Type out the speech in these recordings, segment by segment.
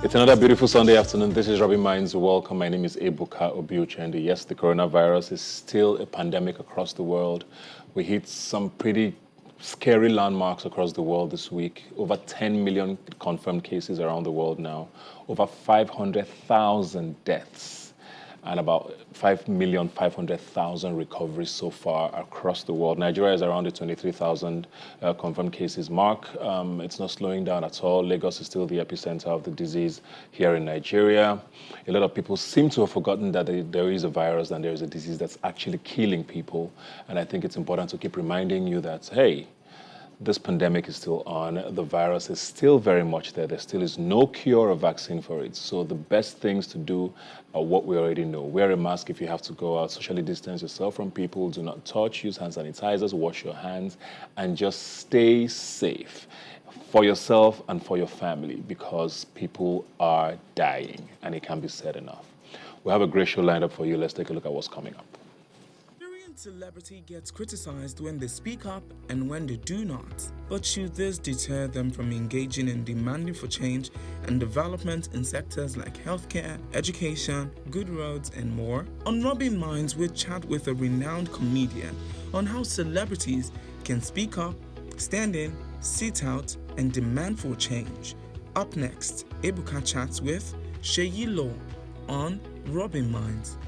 It's another beautiful Sunday afternoon. This is Rubbin Minds. Welcome. My name is Ebuka Obiuchendi. Yes, the coronavirus is still a pandemic across the world. We hit some pretty scary landmarks across the world this week. Over 10 million confirmed cases around the world now. Over 500,000 deaths. And about 5,500,000 recoveries so far across the world. Nigeria is around the 23,000 confirmed cases mark. It's not slowing down at all. Lagos is still the epicenter of the disease here in Nigeria. A lot of people seem to have forgotten that there is a virus and there is a disease that's actually killing people. And I think it's important to keep reminding you that, hey, this pandemic is still on. The virus is still very much there. There still is no cure or vaccine for it. So the best things to do are what we already know. Wear a mask if you have to go out. Socially distance yourself from people. Do not touch. Use hand sanitizers. Wash your hands. And just stay safe for yourself and for your family, because people are dying and it can't be said enough. We have a great show lined up for you. Let's take a look at what's coming up. Celebrity gets criticized when they speak up and when they do not. But should this deter them from engaging in demanding for change and development in sectors like healthcare, education, good roads, and more? On Rubbin Minds, we chat with a renowned comedian on how celebrities can speak up, stand in, sit out, and demand for change. Up next, Ebuka chats with Sheila on Rubbin Minds.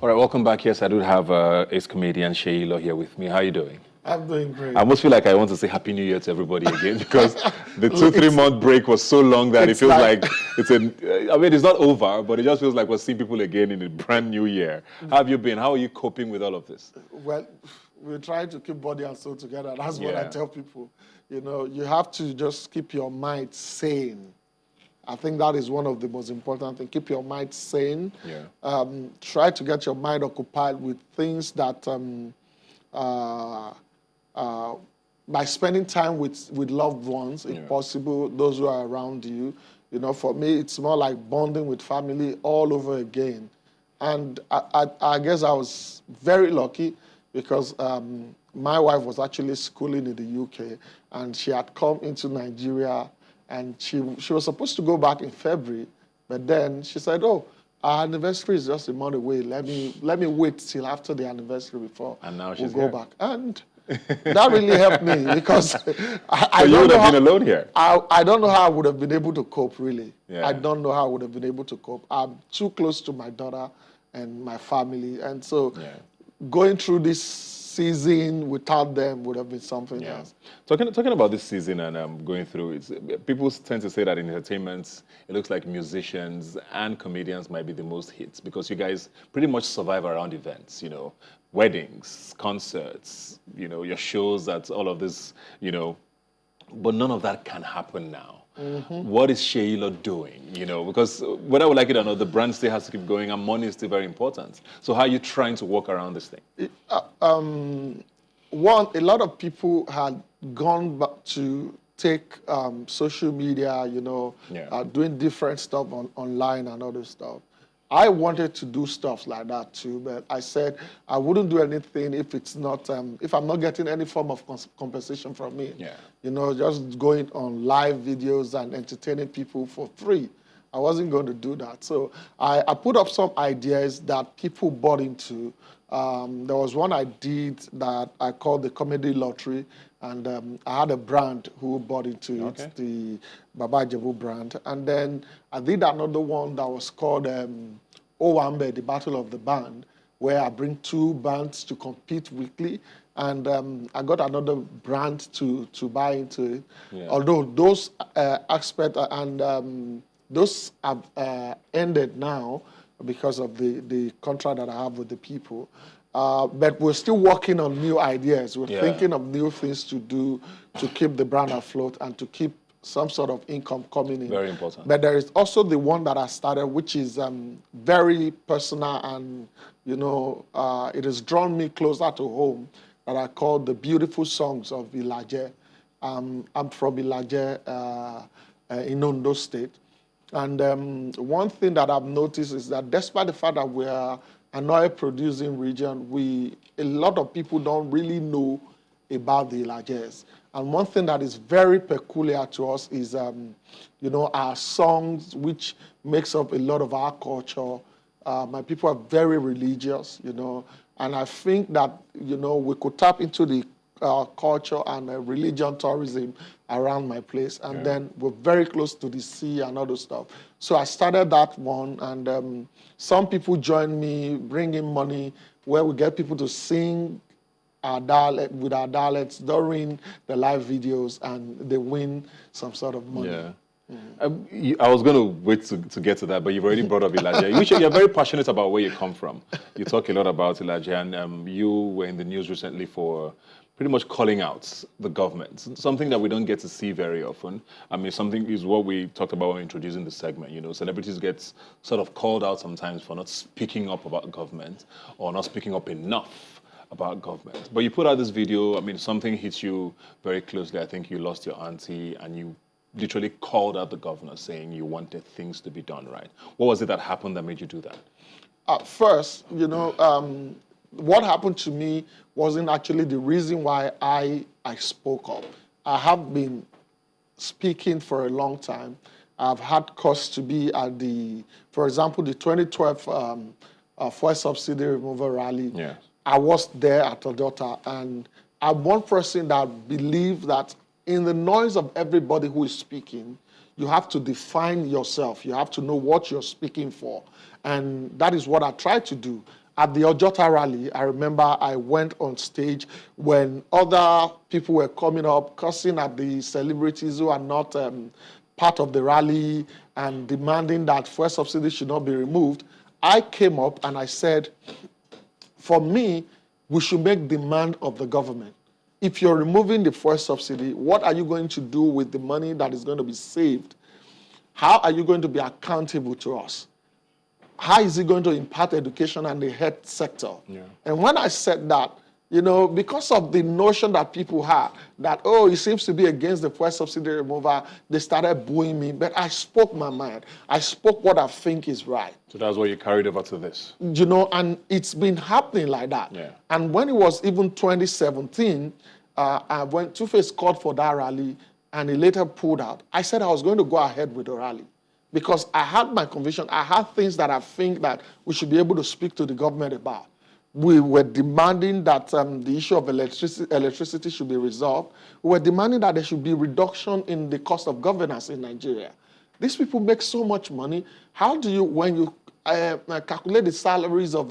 All right, welcome back. Yes, I do have ace comedian Sheila here with me. How are you doing? I'm doing great. I almost feel like I want to say Happy New Year to everybody again, because the 2-3 month break was so long that it feels like it's it's not over, but it just feels like we're seeing people again in a brand new year. How have you been? How are you coping with all of this? Well, we're trying to keep body and soul together. That's what I tell people. You know, you have to just keep your mind sane. I think that is one of the most important things. Keep your mind sane. Yeah. Try to get your mind occupied with things that, by spending time with loved ones, if possible, those who are around you. You know, for me, it's more like bonding with family all over again. And I guess I was very lucky because my wife was actually schooling in the UK, and she had come into Nigeria. And she was supposed to go back in February, but then she said, "Oh, our anniversary is just a month away. Let me wait till after the anniversary before we'll go back." And that really helped me, because I you don't would know have been alone here. I don't know how I would have been able to cope, really. Yeah. I don't know how I would have been able to cope. I'm too close to my daughter and my family, and so going through this season without them would have been something else. Talking about this season and going through it, people tend to say that in entertainment, it looks like musicians and comedians might be the most hits, because you guys pretty much survive around events, you know, weddings, concerts, you know, your shows, at all of this, you know, but none of that can happen now. Mm-hmm. What is Sheila doing? You know, because whether we like it or not, the brand still has to keep going, and money is still very important. So how are you trying to work around this thing? One, a lot of people had gone back to take social media, you know, doing different stuff online and other stuff. I wanted to do stuff like that too, but I said I wouldn't do anything if it's not, if I'm not getting any form of compensation from it. Yeah. You know, just going on live videos and entertaining people for free. I wasn't going to do that. So I put up some ideas that people bought into. There was one I did that I called the Comedy Lottery, and I had a brand who bought into it, the Baba Jebu brand. And then I did another one that was called Owambe, the Battle of the Band, where I bring two bands to compete weekly. And I got another brand to buy into it. Yeah. Although those aspects and those have ended now because of the contract that I have with the people. But we're still working on new ideas. We're thinking of new things to do to keep the brand afloat and to keep some sort of income coming in. Very important. But there is also the one that I started, which is very personal, and, you know, it has drawn me closer to home, that I call the Beautiful Songs of Ilaje. I'm from Ilaje in Ondo State. And one thing that I've noticed is that despite the fact that we're an oil-producing region, a lot of people don't really know about the Ilajes. And one thing that is very peculiar to us is, our songs, which makes up a lot of our culture. My people are very religious, and I think that, we could tap into the culture and religion tourism around my place. And then we're very close to the sea and other stuff. So I started that one, and some people joined me, bringing money, where we get people to sing our dialect with our dialects during the live videos, and they win some sort of money. Yeah. I was going to wait to get to that, but you've already brought up Ilaje. You're very passionate about where you come from. You talk a lot about Ilaje, and you were in the news recently for pretty much calling out the government, something that we don't get to see very often. I mean, something is what we talked about when introducing the segment. Celebrities get sort of called out sometimes for not speaking up about government or not speaking up enough about government. But you put out this video, I mean, something hits you very closely. I think you lost your auntie, and you literally called out the governor saying you wanted things to be done right. What was it that happened that made you do that? First, what happened to me wasn't actually the reason why I spoke up. I have been speaking for a long time. I've had cause to be at for example, the 2012 fuel subsidy removal rally. Yeah. I was there at Odota, and I'm one person that believes that in the noise of everybody who is speaking, you have to define yourself. You have to know what you're speaking for. And that is what I tried to do. At the Ojota rally, I remember I went on stage when other people were coming up, cursing at the celebrities who are not part of the rally and demanding that fuel subsidy should not be removed. I came up and I said, for me, we should make demand of the government. If you're removing the fuel subsidy, what are you going to do with the money that is going to be saved? How are you going to be accountable to us? How is it going to impact education and the health sector? Yeah. And when I said that, because of the notion that people had that, it seems to be against the fuel subsidy removal, they started booing me. But I spoke my mind. I spoke what I think is right. So that's what you carried over to this? And it's been happening like that. Yeah. And when it was even 2017, when Two-Face called for that rally and he later pulled out, I said I was going to go ahead with the rally. Because I had my conviction, I had things that I think that we should be able to speak to the government about. We were demanding that the issue of electricity should be resolved. We were demanding that there should be reduction in the cost of governance in Nigeria. These people make so much money. How do you, when you calculate the salaries of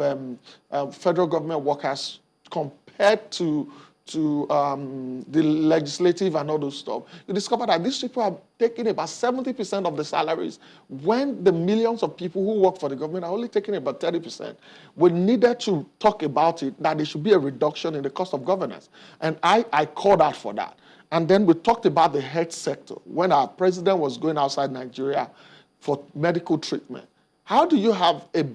federal government workers compared to the legislative and all those stuff, you discover that these people are taking about 70% of the salaries when the millions of people who work for the government are only taking about 30%. We needed to talk about it, that there should be a reduction in the cost of governance. And I called out for that. And then we talked about the health sector when our president was going outside Nigeria for medical treatment. How do you have over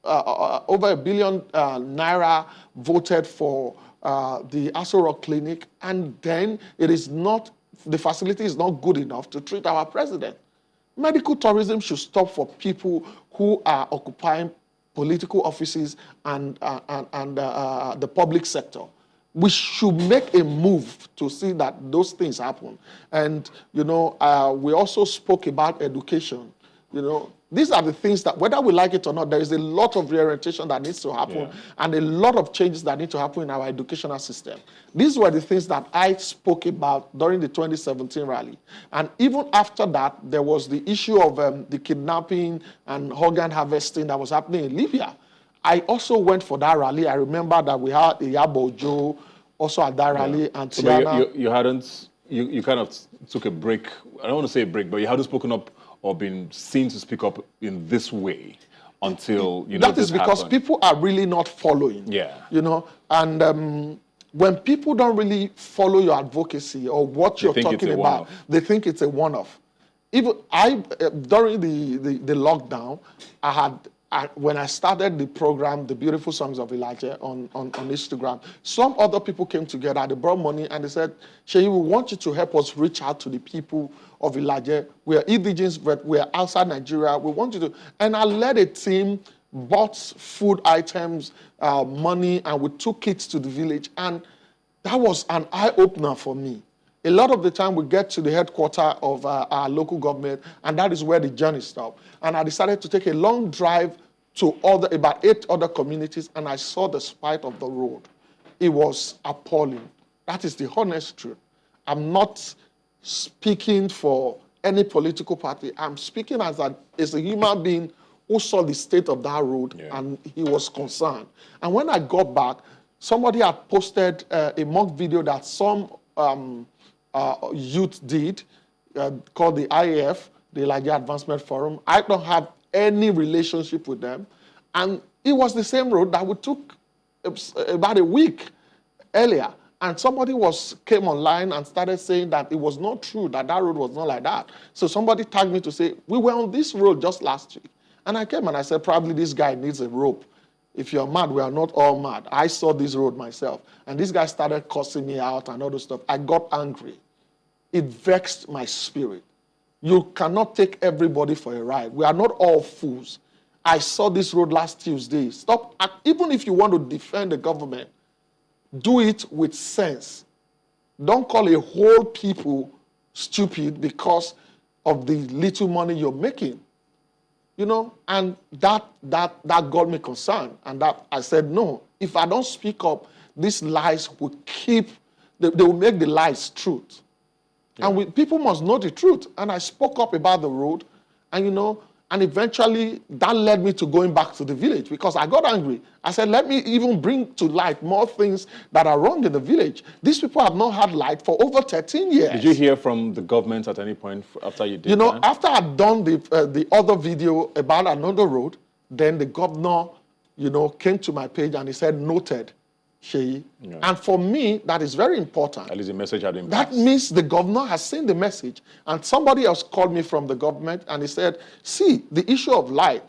$1 billion naira voted for the Aso Rock Clinic, and then the facility is not good enough to treat our president? Medical tourism should stop for people who are occupying political offices and the public sector. We should make a move to see that those things happen. And, we also spoke about education. These are the things that, whether we like it or not, there is a lot of reorientation that needs to happen and a lot of changes that need to happen in our educational system. These were the things that I spoke about during the 2017 rally. And even after that, there was the issue of the kidnapping and organ harvesting that was happening in Libya. I also went for that rally. I remember that we had Iyabo Ojo also at that rally. And Tiana. You kind of took a break. I don't want to say a break, but you hadn't spoken up or been seen to speak up in this way until, that is because happened. People are really not following. Yeah. And when people don't really follow your advocacy or what you're talking about, they think it's a one-off. Even during the lockdown, when I started the program, The Beautiful Songs of Elijah on Instagram, some other people came together, they brought money and they said, Sheila, we want you to help us reach out to the people of Elijah. We are indigenous, but we are outside Nigeria. We want you to, and I led a team, bought food items, money, and we took kids to the village. And That was an eye-opener for me. A lot of the time we get to the headquarters of our local government, and that is where the journey stopped. And I decided to take a long drive to about 8 other communities, and I saw the spite of the road. It was appalling. That is the honest truth. I'm not speaking for any political party. I'm speaking as a human being who saw the state of that road, and he was concerned. And when I got back, somebody had posted a mock video that some youth did called the IAF, the Elijah Advancement Forum. I don't have any relationship with them. And it was the same road that we took about a week earlier. And somebody came online and started saying that it was not true, that road was not like that. So somebody tagged me to say, we were on this road just last week. And I came and I said, probably this guy needs a rope. If you're mad, we are not all mad. I saw this road myself. And this guy started cussing me out and all this stuff. I got angry. It vexed my spirit. You cannot take everybody for a ride. We are not all fools. I saw this road last Tuesday. Stop. Even if you want to defend the government, do it with sense. Don't call a whole people stupid because of the little money you're making. You know, and that got me concerned. And that I said, no, if I don't speak up, these lies will they will make the lies truth. Yeah. And people must know the truth. And I spoke up about the road, and and eventually that led me to going back to the village because I got angry. I said, let me even bring to light more things that are wrong in the village. These people have not had light for over 13 years. Did you hear from the government at any point after you did that? After I'd done the other video about another road, then the governor, came to my page and he said, noted, Sheila. Yeah. And for me, that is very important. At least the message had been passed. That means the governor has seen the message. And somebody else called me from the government and he said, see, the issue of light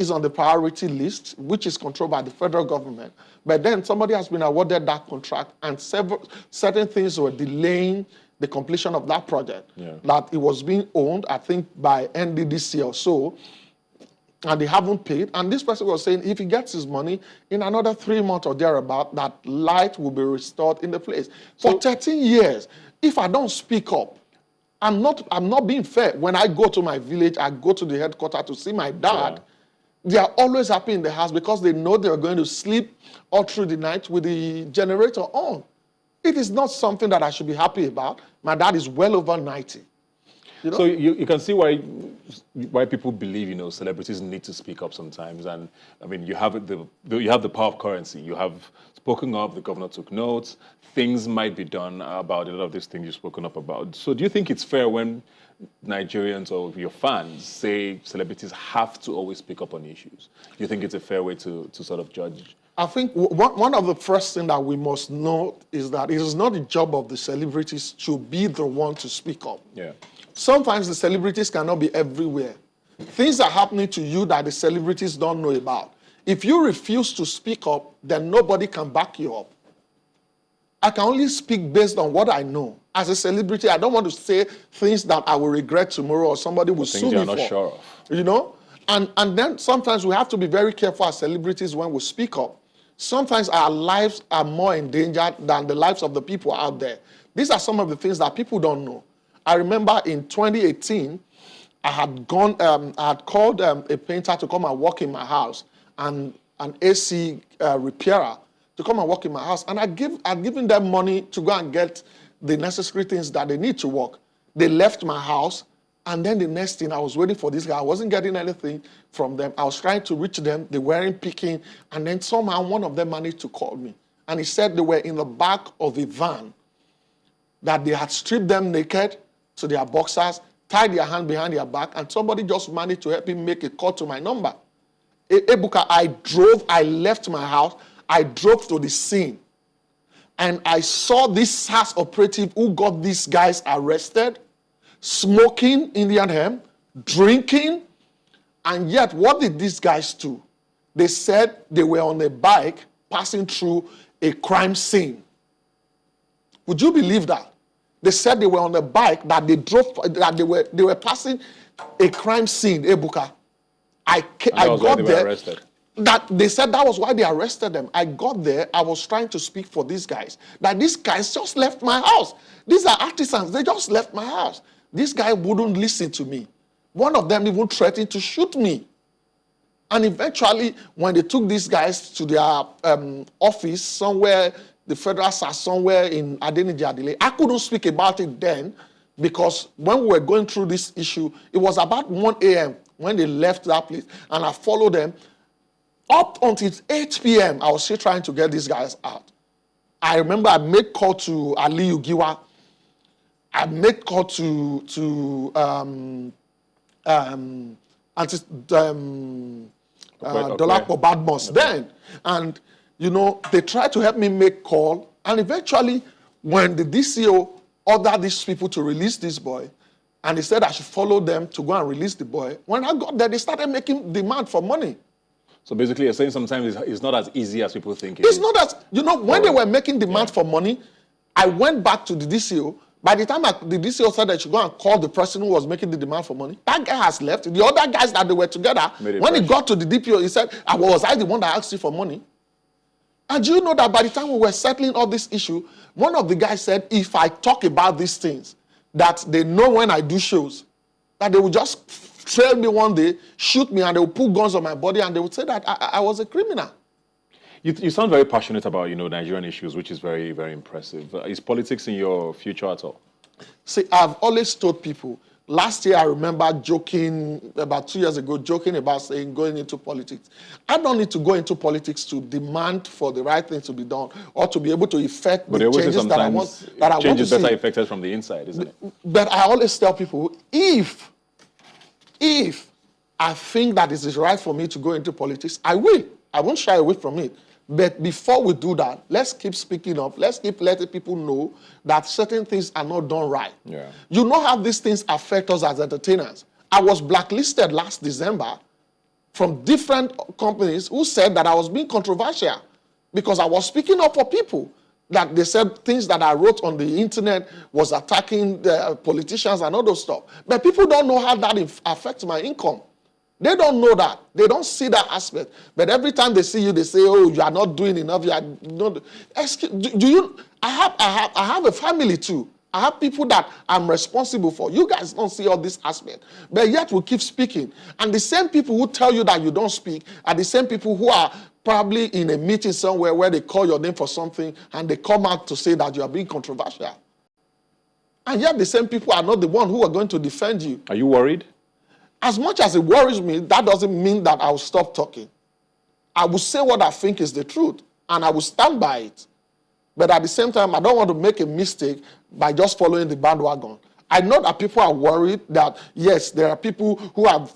is on the priority list, which is controlled by the federal government. But then somebody has been awarded that contract and certain things were delaying the completion of that project. Yeah. That it was being owned, I think, by NDDC or so. And they haven't paid. And this person was saying if he gets his money in another 3 months or thereabout, that light will be restored in the place. For 13 years, if I don't speak up, I'm not being fair. When I go to my village, I go to the headquarters to see my dad. Yeah. They are always happy in the house because they know they're going to sleep all through the night with the generator on. It is not something that I should be happy about. My dad is well over 90. So you can see why people believe celebrities need to speak up sometimes, and I mean you have the power of currency. You have spoken up. The governor took notes. Things might be done about a lot of these things you've spoken up about. So do you think it's fair when Nigerians or your fans say celebrities have to always speak up on issues? Do you think it's a fair way to sort of judge? I think one of the first things that we must know is that it is not the job of the celebrities to be the one to speak up. Yeah. Sometimes the celebrities cannot be everywhere. Things are happening to you that the celebrities don't know about. If you refuse to speak up, then nobody can back you up. I can only speak based on what I know. As a celebrity, I don't want to say things that I will regret tomorrow or somebody will sue me for. Things you're not sure of. And then sometimes we have to be very careful as celebrities when we speak up. Sometimes our lives are more endangered than the lives of the people out there. These are some of the things that people don't know. I remember in 2018, I had called a painter to come and work in my house and an AC repairer to come and work in my house. And I'd given them money to go and get the necessary things that they need to work. They left my house, and then the next thing, I was waiting for this guy. I wasn't getting anything from them. I was trying to reach them. They weren't picking. And then somehow one of them managed to call me. And he said they were in the back of a van, that they had stripped them naked to their boxers, tied their hand behind their back, and somebody just managed to help him make a call to my number. Ebuka, I left my house, I drove to the scene, and I saw this SARS operative who got these guys arrested, smoking Indian hemp, drinking, and yet what did these guys do? They said they were on a bike passing through a crime scene. Would you believe that? They said they were on a bike that they drove, that they were passing a crime scene, Ebuka. I got there. Arrested. That they said that was why they arrested them. I got there, I was trying to speak for these guys. That these guys just left my house. These are artisans, they just left my house. This guy wouldn't listen to me. One of them even threatened to shoot me. And eventually, when they took these guys to their office somewhere, the federal SARS somewhere in Adeniji, I couldn't speak about it then because when we were going through this issue, it was about 1 a.m. when they left that place, and I followed them. Up until 8 p.m., I was still trying to get these guys out. I remember I made call to Ali Ugiwa. I made call to Dolapo Badmos then. And, you know, they tried to help me make call. And eventually, when the DCO ordered these people to release this boy, and he said I should follow them to go and release the boy, when I got there, they started making demand for money. So basically, you're saying sometimes it's not as easy as people think it It's is. not as, you know, when they were making demand for money, I went back to the DCO. By the time the DCO said I should go and call the person who was making the demand for money, that guy has left. The other guys that they were together, when he got to the DPO, he said, was I the one that asked you for money? And do you know that by the time we were settling all this issue, one of the guys said, if I talk about these things, that they know when I do shows, that they will just trail me one day, shoot me, and they will put guns on my body, and they would say that I was a criminal. You sound very passionate about, you know, Nigerian issues, which is very, very impressive. Is politics in your future at all? See, I've always told people, last year I remember joking, about 2 years ago, joking about saying going into politics. I don't need to go into politics to demand for the right thing to be done or to be able to effect the changes that I want to see. Change is better effected from the inside, isn't it? But I always tell people, if I think that it is right for me to go into politics, I will. I won't shy away from it. But before we do that, let's keep speaking up. Let's keep letting people know that certain things are not done right. Yeah. You know how these things affect us as entertainers. I was blacklisted last December from different companies who said that I was being controversial because I was speaking up for people. That they said things that I wrote on the internet was attacking the politicians and all those stuff. But people don't know how that affects my income. They don't know that. They don't see that aspect. But every time they see you, they say, "Oh, you are not doing enough. You are not." Excuse, do you? I have a family too. I have people that I'm responsible for. You guys don't see all this aspect, but yet we keep speaking. And the same people who tell you that you don't speak are the same people who are probably in a meeting somewhere where they call your name for something and they come out to say that you are being controversial. And yet the same people are not the one who are going to defend you. Are you worried? As much as it worries me, that doesn't mean that I will stop talking. I will say what I think is the truth, and I will stand by it. But at the same time, I don't want to make a mistake by just following the bandwagon. I know that people are worried that, yes, there are people who have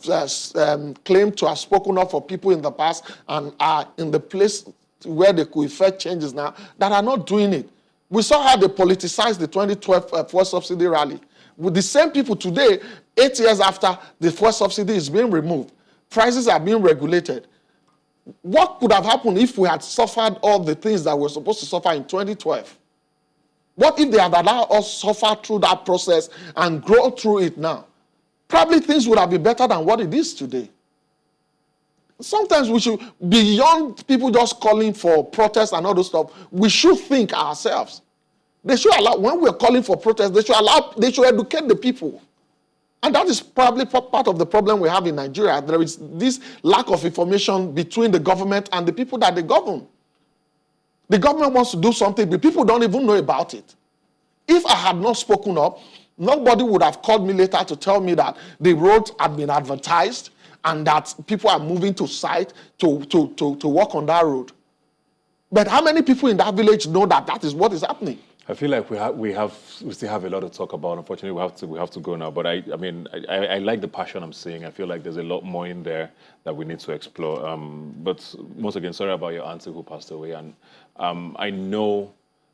claimed to have spoken up for people in the past and are in the place where they could effect changes now that are not doing it. We saw how they politicized the 2012 fuel subsidy rally. With the same people today, 8 years after the fuel subsidy is being removed, prices are being regulated. What could have happened if we had suffered all the things that we were supposed to suffer in 2012? What if they had allowed us suffer through that process and grow through it now? Probably things would have been better than what it is today. Sometimes we should, beyond people just calling for protests and all those stuff, we should think ourselves. They should allow, when we're calling for protests, they should educate the people. And that is probably part of the problem we have in Nigeria. There is this lack of information between the government and the people that they govern. The government wants to do something, but people don't even know about it. If I had not spoken up, nobody would have called me later to tell me that the roads had been advertised and that people are moving to site to work on that road. But how many people in that village know that that is what is happening? I feel like we still have a lot to talk about. Unfortunately, we have to go now. But I like the passion I'm seeing. I feel like there's a lot more in there that we need to explore. But once again, sorry about your auntie who passed away. And I know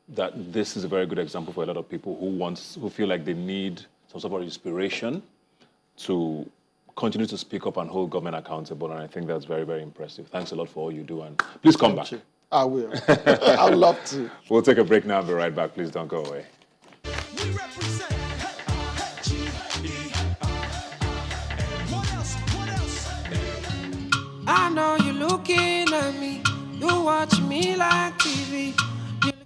that this is a very good example for a lot of people who feel like they need some sort of inspiration to continue to speak up and hold government accountable. And I think that's very, very impressive. Thanks a lot for all you do. And please come back. I will. I'd love to. We'll take a break now and be right back. Please don't go away. We represent G-E. What else? I know you're looking at me. You watch me like TV.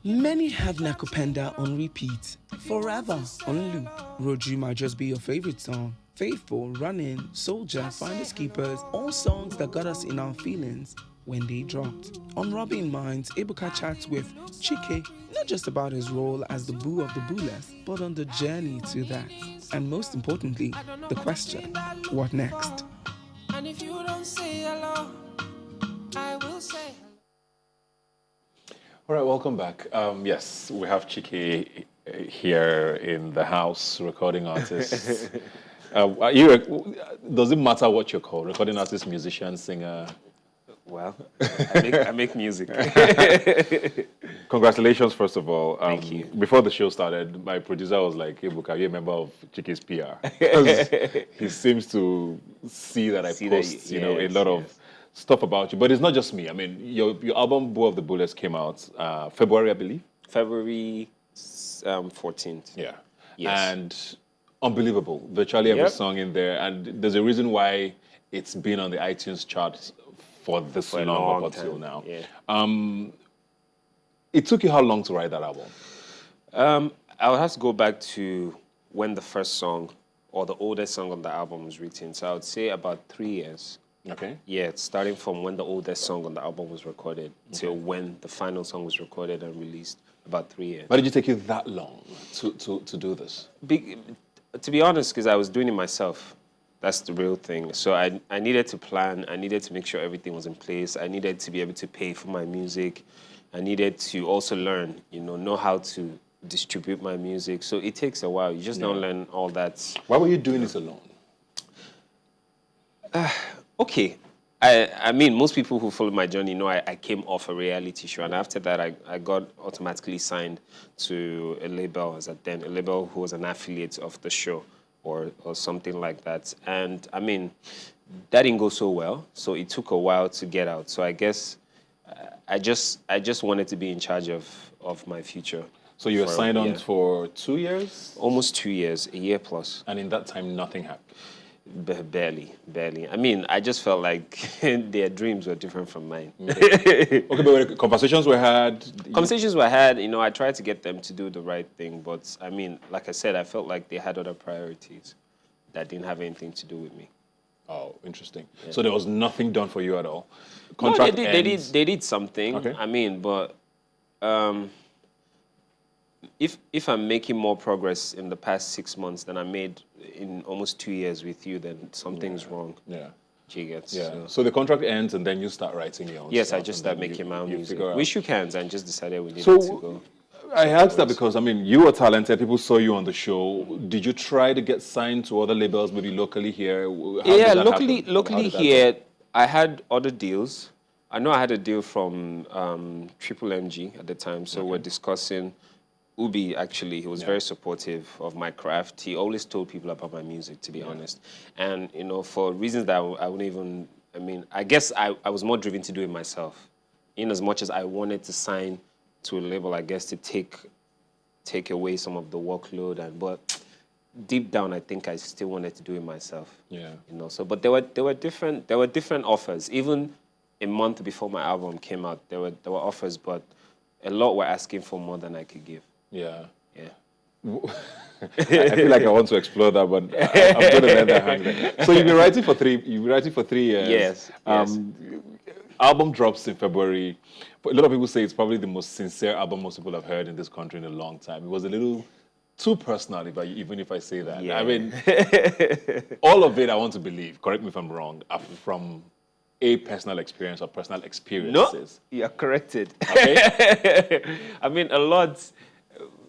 Many have Nakupenda on repeat, forever on loop. Roju might just be your favorite song. Faithful, Running, Soldier, Finders Keepers, all songs that got us in our feelings when they dropped. On Rubbin Minds, Ebuka chats with Chike, not just about his role as the boo of the booless, but on the journey to that. And most importantly, the question, what next? And if you don't say hello, I will say. All right, welcome back. Yes, we have Chike here in the house, recording artist. Does it matter what you're called? Recording artist, musician, singer? Well, I make music. Congratulations, first of all. Thank you. Before the show started, my producer was like, "Hey, Buka, are you a member of Chike's PR?" Because he seems to see that I post, a lot of stuff about you. But it's not just me. I mean, your album "Boo of the Bullets" came out February, I believe. February 14th. Yeah. Yes. And unbelievable. Virtually every song in there. And there's a reason why it's been on the iTunes charts for this For a long long up until time, now. yeah. It took you how long to write that album? I would have to go back to when the first song or the oldest song on the album was written. So I would say about 3 years. Okay. Yeah, starting from when the oldest song on the album was recorded till when the final song was recorded and released, about 3 years. Why did it take you that long to do this? To be honest, because I was doing it myself. That's the real thing. So I needed to plan. I needed to make sure everything was in place. I needed to be able to pay for my music. I needed to also learn, know how to distribute my music. So it takes a while. You just don't learn all that. Why were you doing this alone? Okay. I mean, most people who follow my journey know I came off a reality show. And after that, I got automatically signed to a label a label who was an affiliate of the show or something like that. And I mean, that didn't go so well. So it took a while to get out. So I guess I just wanted to be in charge of my future. So you were signed on for 2 years? Almost 2 years, a year plus. And in that time, nothing happened? Barely. I mean, I just felt like their dreams were different from mine. Okay, but conversations were had? Conversations were had, I tried to get them to do the right thing, but I mean, like I said, I felt like they had other priorities that didn't have anything to do with me. Oh, interesting. Yeah. So there was nothing done for you at all? Contract ends. They did something. Okay. I mean, but if I'm making more progress in the past 6 months than I made in almost 2 years with you, then something's wrong. Yeah. She gets. Yeah. So the contract ends and then you start writing your own Yes, stuff. I just started making my own music. figure out. We shook hands and just decided we needed to go. I asked that because, I mean, you were talented. People saw you on the show. Did you try to get signed to other labels, maybe locally here? How did that happen? Locally here, I had other deals. I know I had a deal from Triple MG at the time, so we're discussing. Ubi, actually, he was very supportive of my craft. He always told people about my music, to be honest. And, for reasons that I wouldn't even, I guess I was more driven to do it myself. In as much as I wanted to sign to a label, I guess, to take away some of the workload. But deep down, I think I still wanted to do it myself. Yeah. So, but there were different offers. Even a month before my album came out, there were offers, but a lot were asking for more than I could give. Yeah. Yeah. I feel like I want to explore that, but I'm going to let that hang there. So you've been writing for 3 years. Yes. Album drops in February. A lot of people say it's probably the most sincere album most people have heard in this country in a long time. It was a little too personal, even if I say that. Yeah. I mean, all of it, I want to believe, correct me if I'm wrong, are from a personal experience or personal experiences. No, you're corrected. Okay. I mean, a lot.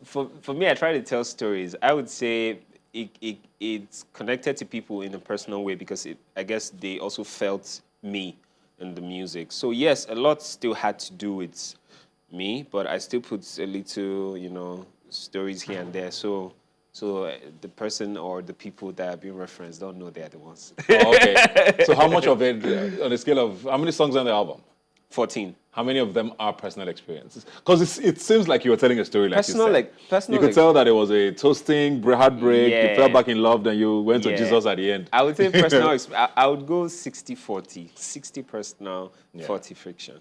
For me, I try to tell stories. I would say it's connected to people in a personal way because I guess they also felt me in the music. So yes, a lot still had to do with me, but I still put a little, stories here and there. So the person or the people that have been referenced don't know they're the ones. Oh, okay. So how much of it, on a scale of, how many songs on the album? 14. How many of them are personal experiences? Because it seems like you were telling a story like Personal, you said. like personal. You could tell that it was a toasting, heartbreak, you fell Yeah. back in love, then you went to Yeah. Jesus at the end. I would say personal. I would go 60-40. 60 personal, 40 friction.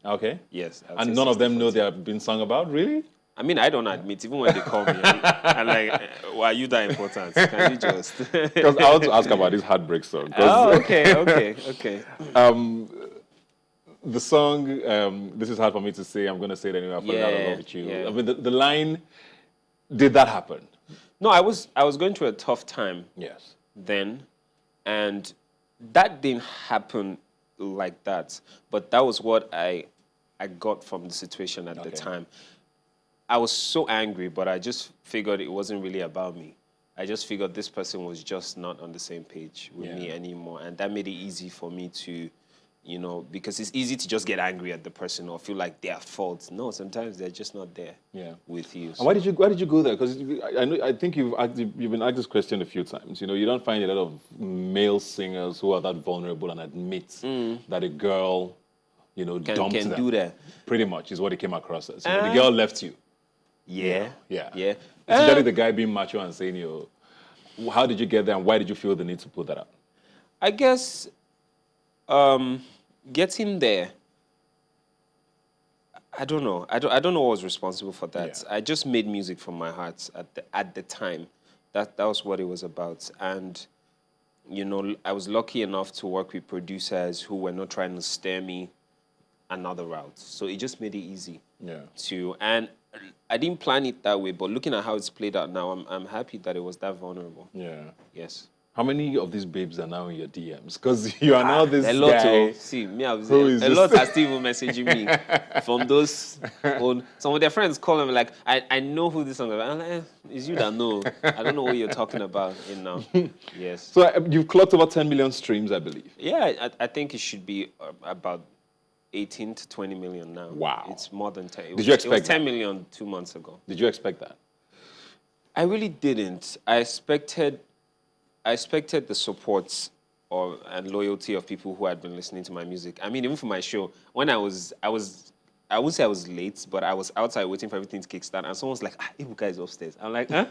Okay. Yes. I would And say none of them 60-40. know they have been sung about, really? I mean, I don't admit, even when they call me, I'm like, why are you that important? Can you just... Because I want to ask about this heartbreak song. 'Cause, Oh, okay. the song, this is hard for me to say, I'm going to say it anyway, I fallen out of love with you. yeah. I mean, the line, did that happen? No, I was going through a tough time Yes. then, and that didn't happen like that. But that was what I got from the situation at the time. I was so angry, but I just figured it wasn't really about me. I just figured this person was just not on the same page with me anymore. And that made it easy for me to, because it's easy to just get angry at the person or feel like they're at fault. No, sometimes they're just not there with you. And why did you go there? Because I think you've been asked this question a few times. You don't find a lot of male singers who are that vulnerable and admit that a girl, dumped them. Can do that. Pretty much is what it came across as. The girl left you. Yeah. It's usually the guy being macho and saying, how did you get there and why did you feel the need to put that up? I guess getting there, I don't know. I don't know what was responsible for that. Yeah. I just made music from my heart at the time. That was what it was about. And, I was lucky enough to work with producers who were not trying to steer me another route. So it just made it easy and I didn't plan it that way, but looking at how it's played out now, I'm happy that it was that vulnerable. Yeah. Yes. How many of these babes are now in your DMs? Because you are now this a lot guy. See, me, a is lot this? are still even messaging me from those old. Some of their friends call them like, I know who this song is. I'm like, it's you that know. I don't know what you're talking about now. Yes. So you've clocked over 10 million streams, I believe. Yeah, I think it should be about 18 to 20 million now. Wow. It's more than 10. Did you expect It was 10 million 2 months ago. Did you expect that? I really didn't. I expected the support and loyalty of people who had been listening to my music. I mean, even for my show, when I wouldn't say I was late, but I was outside waiting for everything to kickstart, and someone was like, Ebuka is upstairs. I'm like, huh?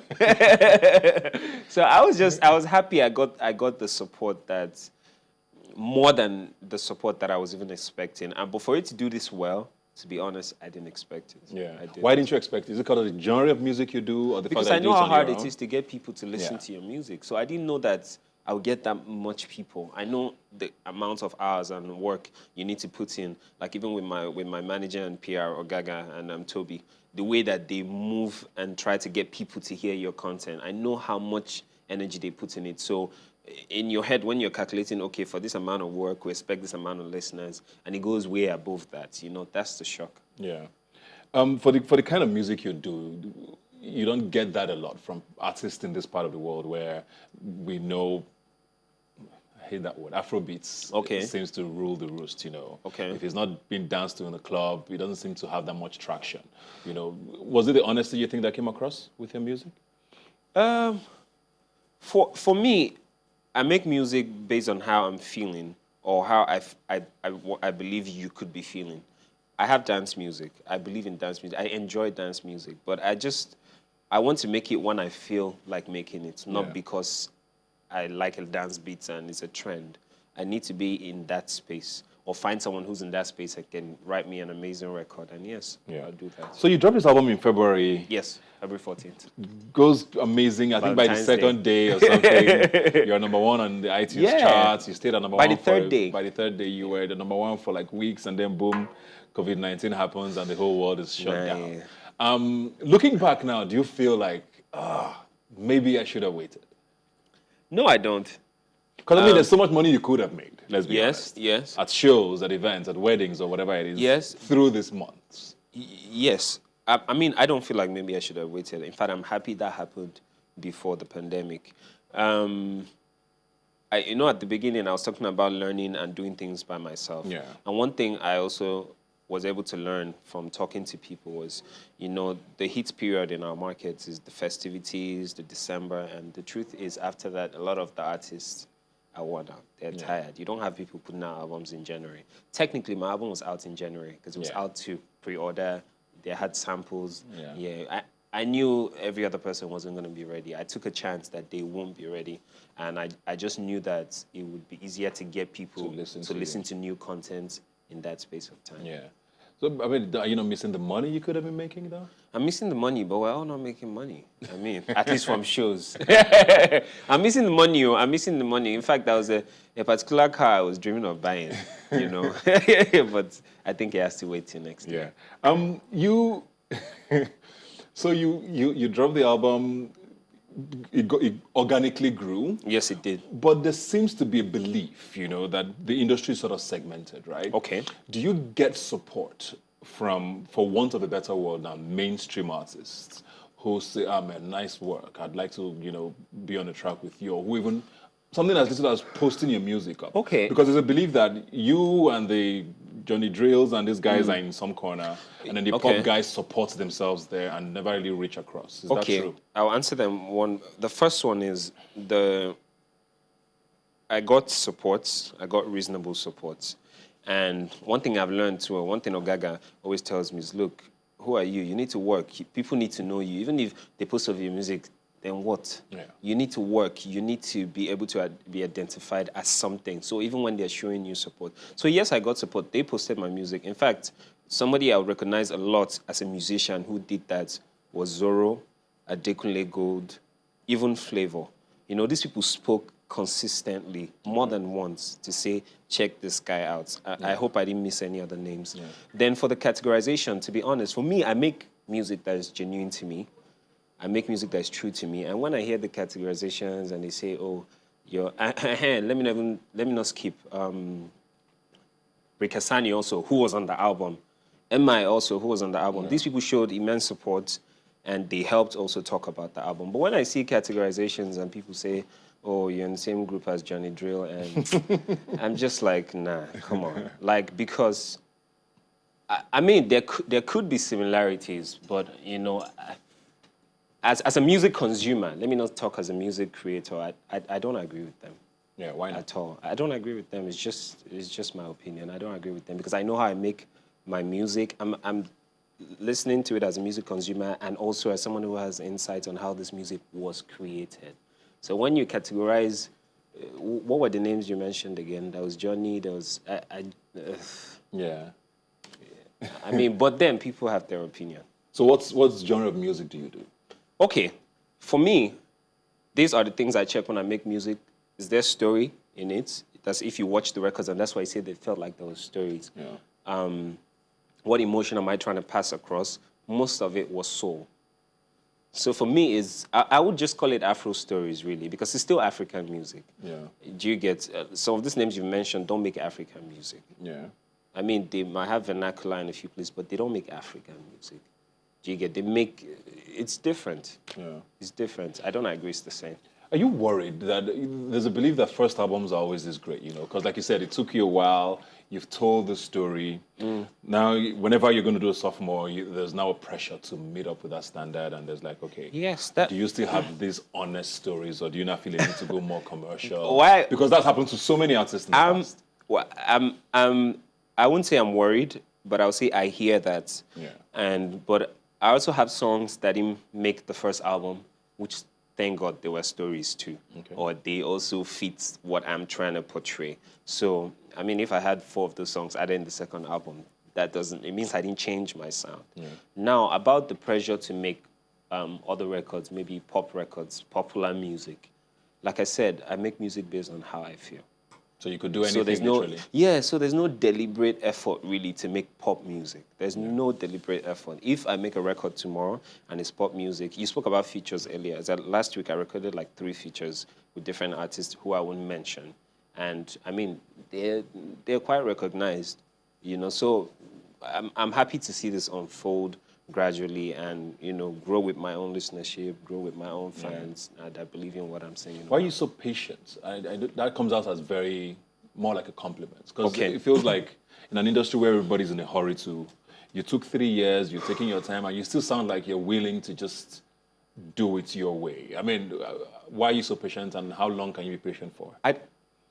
So I was happy I got the support that, more than the support that I was even expecting. But for it to do this well, to be honest, I didn't expect it. Yeah. I didn't. Why didn't you expect it? Is it because of the genre of music you do or the Because fact that I know how hard it it is to get people to listen Yeah. to your music. So I didn't know that I would get that much people. I know the amount of hours and work you need to put in. Like even with my manager and PR, Ogaga and Toby, the way that they move and try to get people to hear your content. I know how much energy they put in it. So in your head, when you're calculating, okay, for this amount of work, we expect this amount of listeners, and it goes way above that, that's the shock. Yeah. For the kind of music you do, you don't get that a lot from artists in this part of the world where we know, I hate that word, Afrobeats seems to rule the roost, Okay. If it's not being danced to in a club, it doesn't seem to have that much traction. Was it the honesty you think that came across with your music? For me, I make music based on how I'm feeling or how I believe you could be feeling. I have dance music. I believe in dance music. I enjoy dance music, but I want to make it when I feel like making it, not because I like a dance beat and it's a trend. I need to be in that space or find someone who's in that space that can write me an amazing record. And yes, I'll do that. So you dropped this album in February. Yes, February 14th. Goes amazing. I think by the Valentine's second day or something, you're number one on the iTunes charts. You stayed at number By one the third day. By the third day, you were the number one for like weeks, and then boom, COVID-19 happens, and the whole world is shut down. Looking back now, do you feel like, maybe I should have waited? No, I don't. Because I mean, there's so much money you could have made. Let's be honest. Yes. At shows, at events, at weddings, or whatever it is. Yes. Through these months. Yes. I mean, I don't feel like maybe I should have waited. In fact, I'm happy that happened before the pandemic. At the beginning, I was talking about learning and doing things by myself. Yeah. And one thing I also was able to learn from talking to people was, the heat period in our markets is the festivities, the December, and the truth is after that, a lot of the artists are worn out. They're tired. You don't have people putting out albums in January. Technically, my album was out in January because it was out to pre-order. They had samples. I knew every other person wasn't going to be ready. I took a chance that they won't be ready. And I just knew that it would be easier to get people to listen to new content in that space of time. Yeah. So, I mean, are you not missing the money you could have been making, though? I'm missing the money, but we're all not making money. I mean, at least from shows. I'm missing the money. I'm missing the money. In fact, that was a particular car I was dreaming of buying, you know. But I think it has to wait till next year. You... So you dropped the album, it organically grew. Yes, it did. But there seems to be a belief, you know, that the industry is sort of segmented, right? Okay. Do you get support from, for want of a better word now, mainstream artists who say, man, nice work, I'd like to, you know, be on a track with you, or who even, something as little as posting your music up? Okay. Because there's a belief that you and the Johnny Drills and these guys are in some corner, and then the pop guys support themselves there and never really reach across. Is that true? I'll answer them one. The first one is I got support. I got reasonable support. And one thing I've learned too, one thing Ogaga always tells me is, look, who are you? You need to work. People need to know you. Even if they post of your music, then what? Yeah. You need to work. You need to be able to be identified as something. So even when they're showing you support. So yes, I got support. They posted my music. In fact, somebody I would recognize a lot as a musician who did that was Zorro, Adekunle Gold, even Flavor. You know, these people spoke consistently, more than once, to say, check this guy out. I hope I didn't miss any other names. Yeah. Then for the categorization, to be honest, for me, I make music that is genuine to me. I make music that is true to me. And when I hear the categorizations and they say, oh, you're... let me not skip. Rikasani also, who was on the album. MI also, who was on the album. Yeah. These people showed immense support and they helped also talk about the album. But when I see categorizations and people say, oh, you're in the same group as Johnny Drill, and I'm just like, nah, come on. Like, because, I mean, there could be similarities, but, you know... As a music consumer, let me not talk as a music creator, I don't agree with them. Yeah, why not? At all. I don't agree with them. It's just my opinion. I don't agree with them because I know how I make my music. I'm listening to it as a music consumer and also as someone who has insight on how this music was created. So when you categorize, what were the names you mentioned again? There was Johnny, there was... Yeah. I mean, but then people have their opinion. So what genre of music do you do? Okay, for me, these are the things I check when I make music. Is there story in it? That's if you watch the records, and that's why I say they felt like there was stories. Yeah. What emotion am I trying to pass across? Most of it was soul. So for me, I would just call it Afro stories, really, because it's still African music. Yeah. Do you get... some of these names you mentioned don't make African music. Yeah. I mean, they might have vernacular in a few places, but they don't make African music. Do you get? They make... It's different. Yeah. It's different. I don't agree it's the same. Are you worried that there's a belief that first albums are always this great, you know? Because like you said, it took you a while. You've told the story. Now, whenever you're going to do a sophomore, there's now a pressure to meet up with that standard. And there's like, okay, yes, do you still have these honest stories, or do you not feel you need to go more commercial? Why? Because that's happened to so many artists in the past. Well, I wouldn't say I'm worried, but I'll say I hear that. Yeah. But I also have songs that didn't make the first album, which thank God there were stories too. Okay. Or they also fit what I'm trying to portray. So, I mean, if I had 4 of those songs added in the second album, it means I didn't change my sound. Yeah. Now, about the pressure to make other records, maybe pop records, popular music. Like I said, I make music based on how I feel. So you could do anything literally? So there's no deliberate effort really to make pop music. There's no deliberate effort. If I make a record tomorrow and it's pop music, you spoke about features earlier. Last week I recorded like 3 features with different artists who I won't mention. And I mean, they're quite recognized, you know. So I'm happy to see this unfold gradually and, you know, grow with my own listenership, grow with my own fans, and I believe in what I'm saying. Why are you so patient? That comes out as more like a compliment. Because it feels like in an industry where everybody's in a hurry you took 3 years, you're taking your time, and you still sound like you're willing to just do it your way. I mean, why are you so patient, and how long can you be patient for?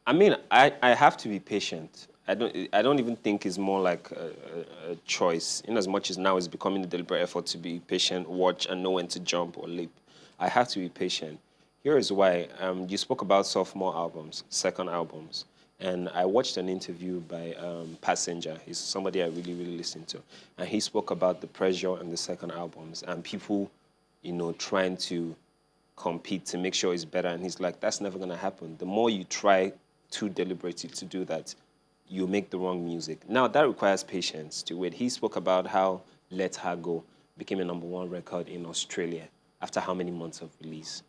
I mean, I have to be patient. I don't even think it's more like a choice, in as much as now it's becoming a deliberate effort to be patient, watch, and know when to jump or leap. I have to be patient. Here is why. You spoke about sophomore albums, second albums. And I watched an interview by Passenger. He's somebody I really, really listen to. And he spoke about the pressure on the second albums and people, trying to compete to make sure it's better. And he's like, that's never going to happen. The more you try too deliberately to do that, you make the wrong music. Now, that requires patience to wait. He spoke about how Let Her Go became a #1 record in Australia after how many months of release.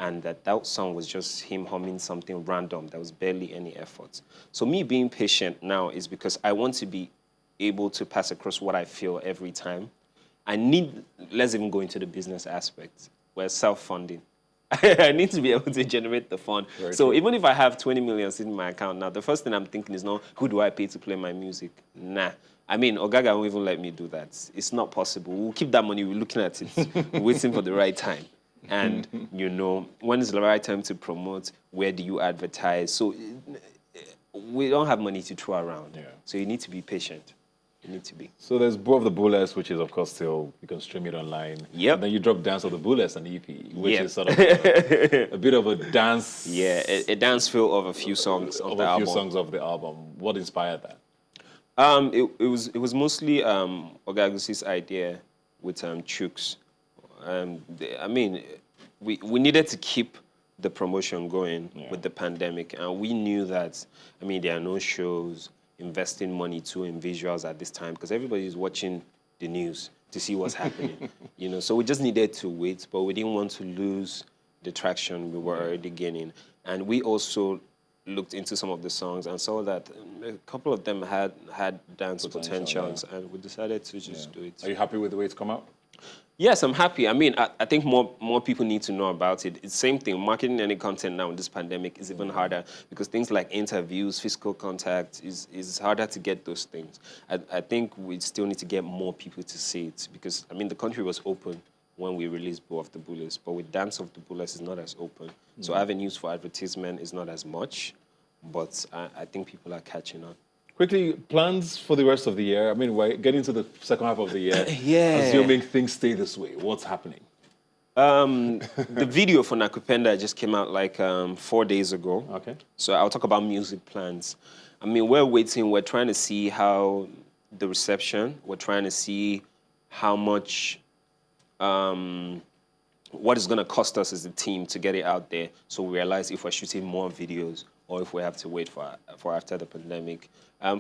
And that song was just him humming something random. There was barely any effort. So me being patient now is because I want to be able to pass across what I feel every time. Let's even go into the business aspect. We're self-funding. I need to be able to generate the fund. So even if I have 20 million sitting in my account now, the first thing I'm thinking is not, who do I pay to play my music? Nah. I mean, Ogaga won't even let me do that. It's not possible. We'll keep that money, we're looking at it, waiting for the right time. And, when is the right time to promote? Where do you advertise? So we don't have money to throw around. Yeah. So you need to be patient. You need to be. So there's Bow of the Bullets, which is, of course, still, you can stream it online. Yep. And then you drop Dance of the Bullets on EP, which Yep. is sort of a bit of a dance. Yeah, a dance feel of a few songs of the album. A few songs of the album. What inspired that? It was mostly Ogagusi's idea with Chooks. We needed to keep the promotion going with the pandemic, and we knew that, there are no shows, investing money too in visuals at this time because everybody's watching the news to see what's happening, So we just needed to wait, but we didn't want to lose the traction we were already gaining. And we also looked into some of the songs and saw that a couple of them had dance potentials, and we decided to just do it. Are you happy with the way it's come out? Yes, I'm happy. I think more people need to know about it. It's the same thing. Marketing any content now in this pandemic is even harder because things like interviews, physical contact is harder to get those things. I think we still need to get more people to see it because, the country was open when we released Bow of the Bullets, but with Dance of the Bullets, it's not as open. So avenues for advertisement is not as much, but I think people are catching on. Quickly, plans for the rest of the year. We're getting to the second half of the year. Yeah. Assuming things stay this way, what's happening? The video for Nakupenda just came out like 4 days ago. Okay. So I'll talk about music plans. We're waiting. We're trying to see how the reception. We're trying to see how much, what it's going to cost us as a team to get it out there. So we realize if we're shooting more videos or if we have to wait for after the pandemic.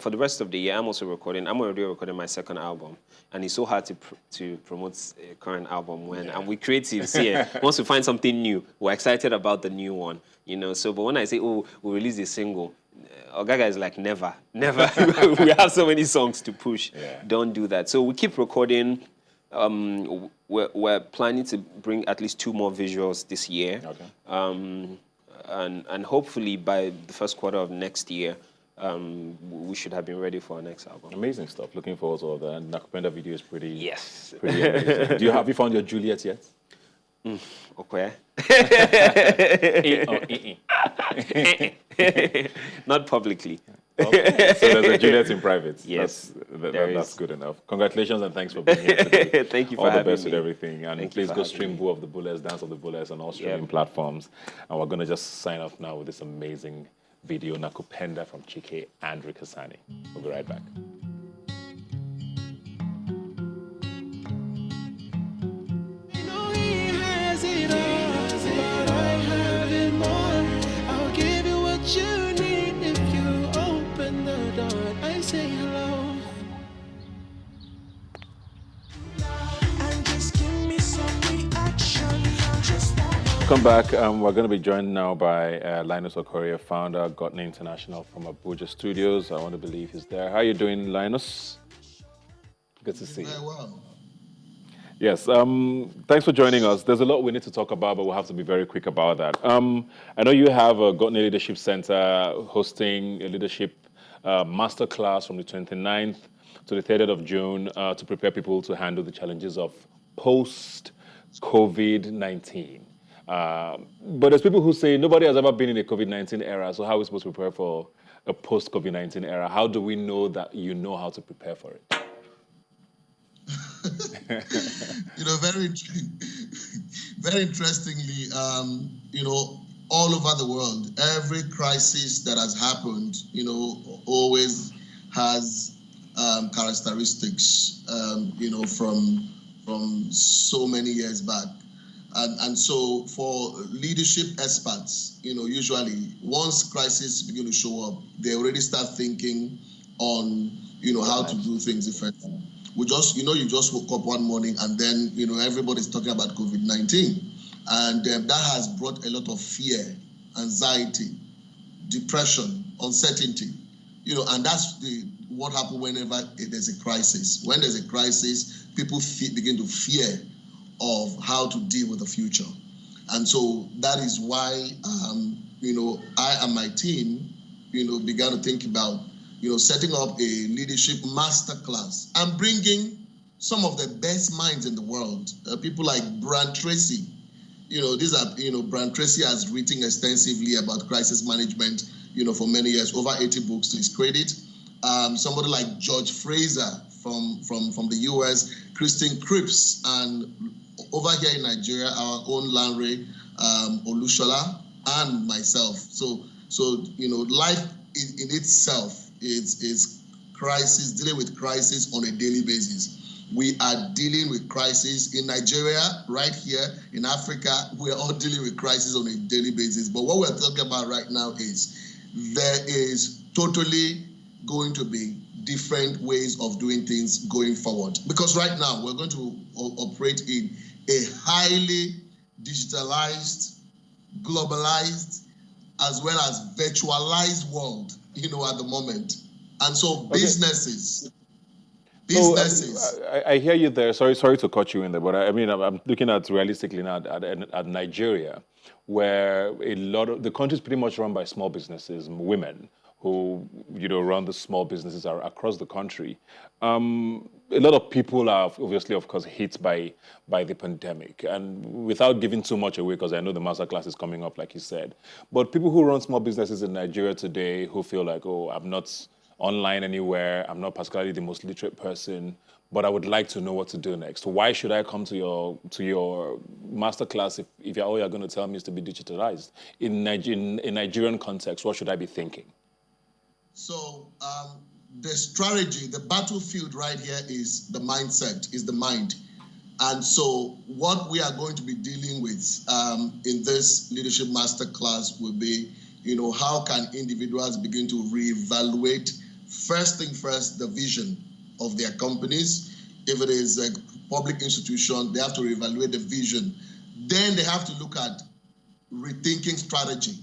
For the rest of the year, I'm already recording my second album. And it's so hard to promote a current album and we creatives here. Once we find something new, we're excited about the new one, So, but when I say, we'll release a single, Ogaga is like, never. We have so many songs to push. Yeah. Don't do that. So we keep recording. We're planning to bring at least 2 more visuals this year. Okay. And hopefully by the first quarter of next year, we should have been ready for our next album. Amazing stuff. Looking forward to all that. And Nakupenda video is pretty amazing. Have you found your Juliet yet? Okay. Not publicly. Okay. So there's a Juliet in private. Yes, that's good enough. Congratulations and thanks for being here today. Thank you for all the having best me. with everything. And Thank you please for go having stream me. Bow of the Bullets, Dance of the Bullets on all streaming platforms. And we're going to just sign off now with this amazing video, Nakupenda from Chike and Rikasani. We'll be right back. He has it all, but I have it more. I'll give you what you need if you open the door. I say hello. And just give me some reaction. Welcome back. We're going to be joined now by Linus Okorie, founder, Gotney International from Abuja Studios. I want to believe he's there. How are you doing, Linus? Good to see you. Very well. Yes, thanks for joining us. There's a lot we need to talk about, but we'll have to be very quick about that. I know you have a Gotney Leadership Center hosting a leadership masterclass from the 29th to the 30th of June to prepare people to handle the challenges of post-COVID-19. But there's people who say nobody has ever been in a COVID-19 era, so how are we supposed to prepare for a post-COVID-19 era? How do we know that you know how to prepare for it? Very interestingly, all over the world, every crisis that has happened, always has characteristics, from so many years back. And so for leadership experts, usually once crises begin to show up, they already start thinking on, how to do things differently. You just woke up one morning and then, everybody's talking about COVID-19. And that has brought a lot of fear, anxiety, depression, uncertainty, and that's what happens whenever there's a crisis. When there's a crisis, people begin to fear of how to deal with the future. And so that is why, I and my team, began to think about, setting up a leadership masterclass and bringing some of the best minds in the world, people like Brian Tracy. Brian Tracy has written extensively about crisis management, for many years, over 80 books to his credit. Somebody like George Fraser from the US, Christine Cripps, and over here in Nigeria, our own Lanre Olushola, and myself. So life in itself is crisis, dealing with crisis on a daily basis. We are dealing with crisis in Nigeria, right here in Africa. We are all dealing with crisis on a daily basis. But what we're talking about right now is there is totally going to be different ways of doing things going forward. Because right now we're going to operate in a highly digitalized, globalized, as well as virtualized world, at the moment. And so businesses. I hear you there. Sorry to cut you in there, but I'm looking at realistically now at Nigeria, where a lot of the country is pretty much run by small businesses, women who run the small businesses are across the country. A lot of people are obviously, of course, hit by the pandemic, and without giving too much away, because I know the masterclass is coming up, like you said. But people who run small businesses in Nigeria today, who feel like, oh, I'm not online anywhere, I'm not particularly the most literate person, but I would like to know what to do next. Why should I come to your masterclass if all you're going to tell me is to be digitalized? In Nigerian context, what should I be thinking? So the strategy, the battlefield right here is the mindset, is the mind. And so what we are going to be dealing with in this leadership masterclass will be, how can individuals begin to reevaluate, first thing first, the vision of their companies. If it is a public institution, they have to reevaluate the vision. Then they have to look at rethinking strategy.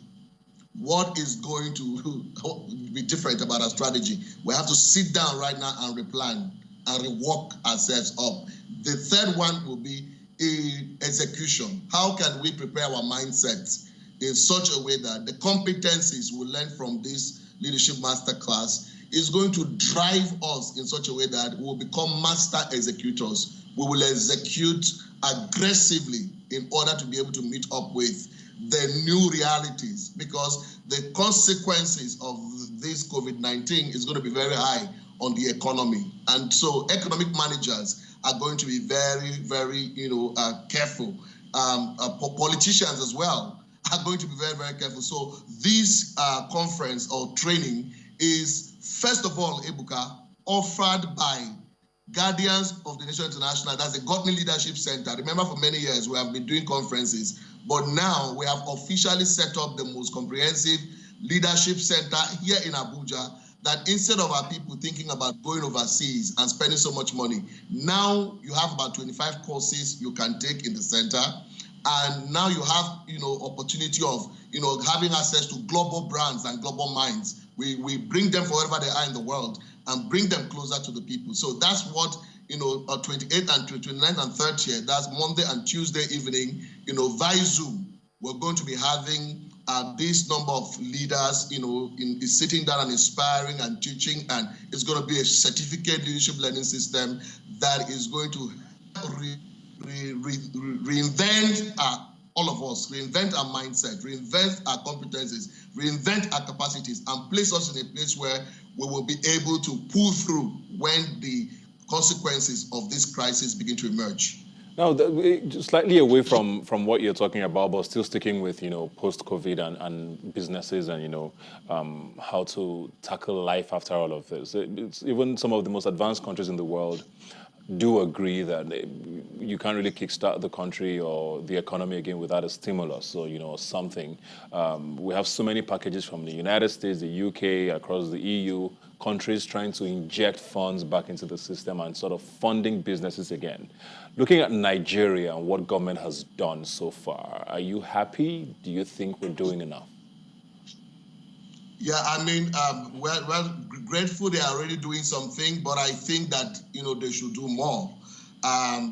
What is going to be different about our strategy? We have to sit down right now and replan and rework ourselves up. The third one will be execution. How can we prepare our mindsets in such a way that the competencies we learn from this leadership masterclass is going to drive us in such a way that we'll become master executors. We will execute aggressively in order to be able to meet up with the new realities, because the consequences of this COVID-19 is going to be very high on the economy. And so economic managers are going to be very, very, careful. Politicians as well are going to be very, very careful. So this conference or training is, first of all, Ebuka, offered by Guardians of the Nation International. That's the Godly Leadership Center. Remember, for many years we have been doing conferences, but now we have officially set up the most comprehensive leadership center here in Abuja, that instead of our people thinking about going overseas and spending so much money, now you have about 25 courses you can take in the center. And now you have, opportunity of, having access to global brands and global minds. We bring them wherever they are in the world and bring them closer to the people. So that's what, 28th and 29th and 30th, that's Monday and Tuesday evening, via Zoom, we're going to be having this number of leaders, sitting down and inspiring and teaching. And it's going to be a certificate leadership learning system that is going to reinvent all all of us, reinvent our mindset, reinvent our competencies, reinvent our capacities, and place us in a place where we will be able to pull through when the consequences of this crisis begin to emerge. Now, slightly away from what you're talking about, but still sticking with, post-COVID and businesses and, how to tackle life after all of this. It's even some of the most advanced countries in the world do agree that you can't really kickstart the country or the economy again without a stimulus or, something. We have so many packages from the United States, the UK, across the EU, countries trying to inject funds back into the system and sort of funding businesses again. Looking at Nigeria and what government has done so far, are you happy? Do you think we're doing enough? Yeah, I mean, we're grateful they are already doing something, but I think that, they should do more.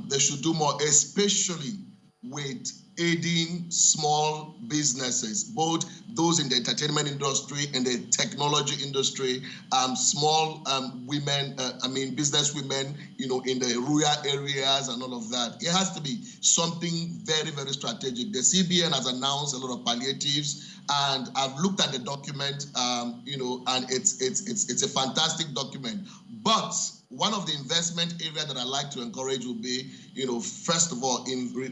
They should do more, especially with aiding small businesses, both those in the entertainment industry and the technology industry, small women, business women, in the rural areas and all of that. It has to be something very, very strategic. The CBN has announced a lot of palliatives, and I've looked at the document, and it's a fantastic document. But one of the investment areas that I like to encourage will be, first of all,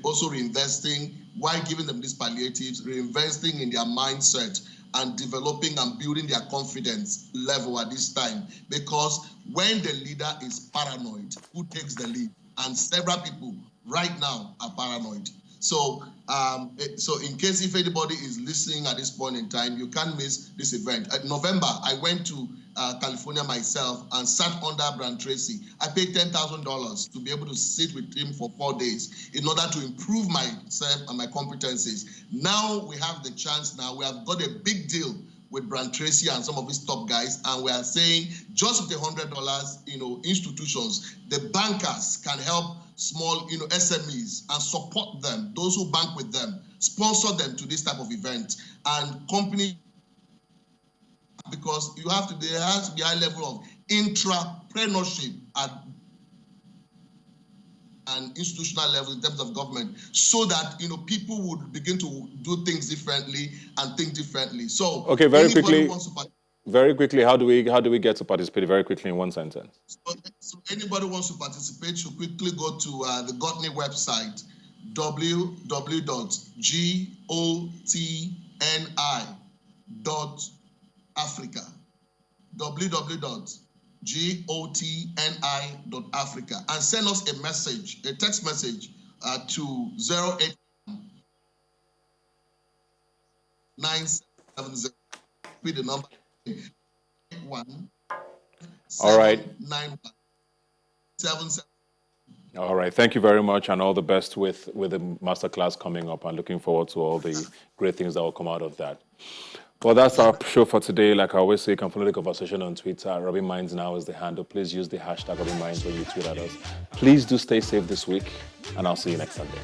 also reinvesting, while giving them these palliatives, reinvesting in their mindset and developing and building their confidence level at this time. Because when the leader is paranoid, who takes the lead? And several people right now are paranoid. So, in case if anybody is listening at this point in time, you can't miss this event. In November, I went to California myself and sat under Brian Tracy. I paid $10,000 to be able to sit with him for 4 days in order to improve myself and my competencies. Now we have the chance. Now we have got a big deal with Brian Tracy and some of his top guys, and we are saying just with the $100, institutions, the bankers can help small, SMEs and support them, those who bank with them, sponsor them to this type of event. And company, because there has to be a high level of intrapreneurship at an institutional level in terms of government, so that people would begin to do things differently and think differently. So okay, very quickly, how do we get to participate? Very quickly in one sentence. So anybody wants to participate should quickly go to the Gotney website, www.gotni.africa, www.gotni.africa, and send us a text message to 08970. Read the number. 1 All right. 7 All right. Thank you very much, and all the best with the masterclass coming up. And looking forward to all the great things that will come out of that. Well, that's our show for today. Like I always say, you can follow the conversation on Twitter. Rubbin Minds now is the handle. Please use the hashtag Rubbin Minds when you tweet at us. Please do stay safe this week, and I'll see you next Sunday.